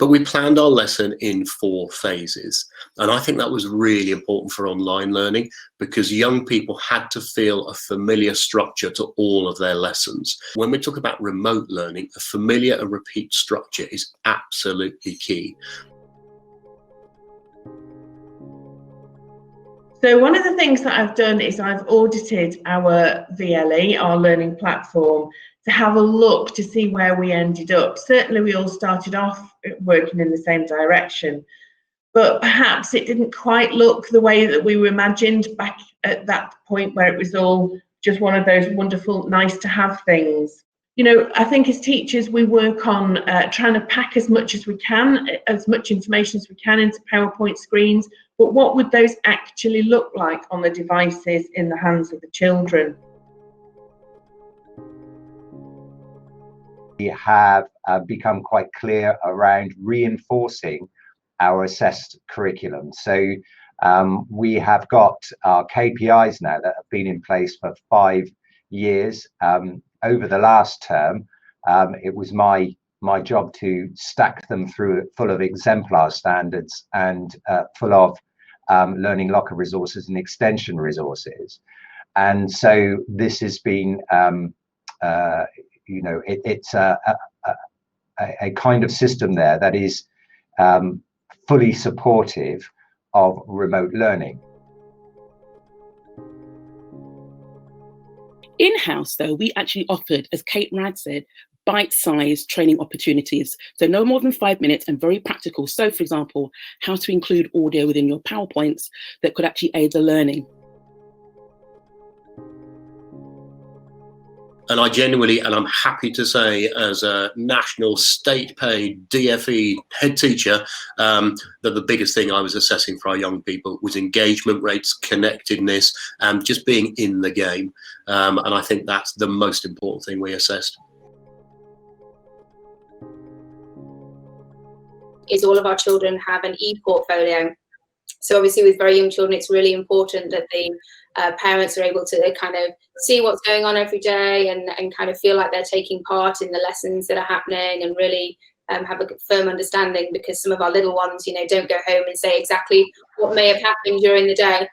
But we planned our lesson in 4 phases. And I think that was really important for online learning, because young people had to feel a familiar structure to all of their lessons. When we talk about remote learning, a familiar and repeat structure is absolutely key. So one of the things that I've done is I've audited our VLE, our learning platform, to have a look to see where we ended up. Certainly we all started off working in the same direction, but perhaps it didn't quite look the way that we were imagined back at that point, where it was all just one of those wonderful, nice to have things. You know, I think as teachers, we work on trying to pack as much as we can, as much information as we can into PowerPoint screens, but what would those actually look like on the devices in the hands of the children? We have become quite clear around reinforcing our assessed curriculum. So we have got our KPIs now that have been in place for 5 years. Over the last term, it was my job to stack them through full of exemplar standards and full of learning locker resources and extension resources. And so this has been, you know, it's a kind of system there that is fully supportive of remote learning. In-house, though, we actually offered, as Kate Rad said, bite-sized training opportunities. So no more than 5 minutes and very practical. So, for example, how to include audio within your PowerPoints that could actually aid the learning. And I genuinely, and I'm happy to say, as a national state-paid DFE head teacher, that the biggest thing I was assessing for our young people was engagement rates, connectedness, and just being in the game. And I think that's the most important thing we assessed. Is all of our children have an e-portfolio. So obviously with very young children, it's really important that the parents are able to kind of see what's going on every day and kind of feel like they're taking part in the lessons that are happening, and really have a firm understanding, because some of our little ones, you know, don't go home and say exactly what may have happened during the day.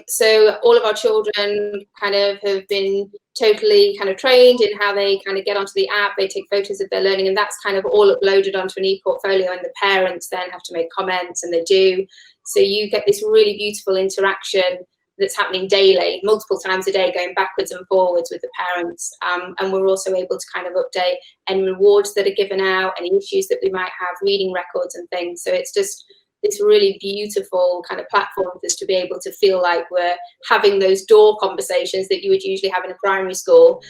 So all of our children kind of have been totally kind of trained in how they kind of get onto the app, they take photos of their learning, and that's kind of all uploaded onto an e-portfolio, and the parents then have to make comments, and they do. So you get this really beautiful interaction that's happening daily, multiple times a day, going backwards and forwards with the parents. And we're also able to kind of update any rewards that are given out, any issues that we might have, reading records and things. So it's just this really beautiful kind of platform for us to be able to feel like we're having those door conversations that you would usually have in a primary school.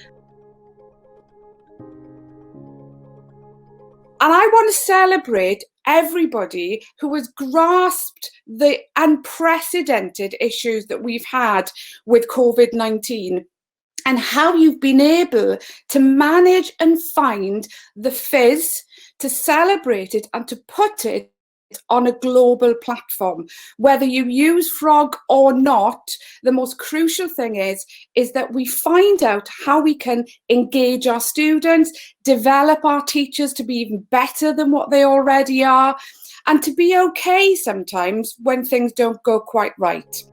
And I want to celebrate everybody who has grasped the unprecedented issues that we've had with COVID-19 and how you've been able to manage and find the fizz, to celebrate it and to put it on a global platform. Whether you use Frog or not, the most crucial thing is that we find out how we can engage our students, develop our teachers to be even better than what they already are, and to be okay sometimes when things don't go quite right.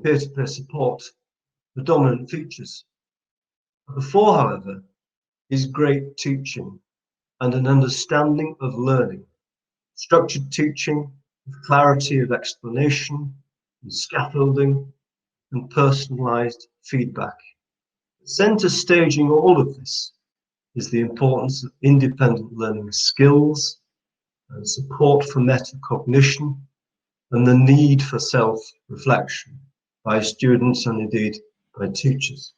Peer-to-peer support, the dominant features. At the fore, however, is great teaching and an understanding of learning, structured teaching with clarity of explanation and scaffolding and personalised feedback. Centre staging all of this is the importance of independent learning skills and support for metacognition and the need for self-reflection by students and indeed by teachers.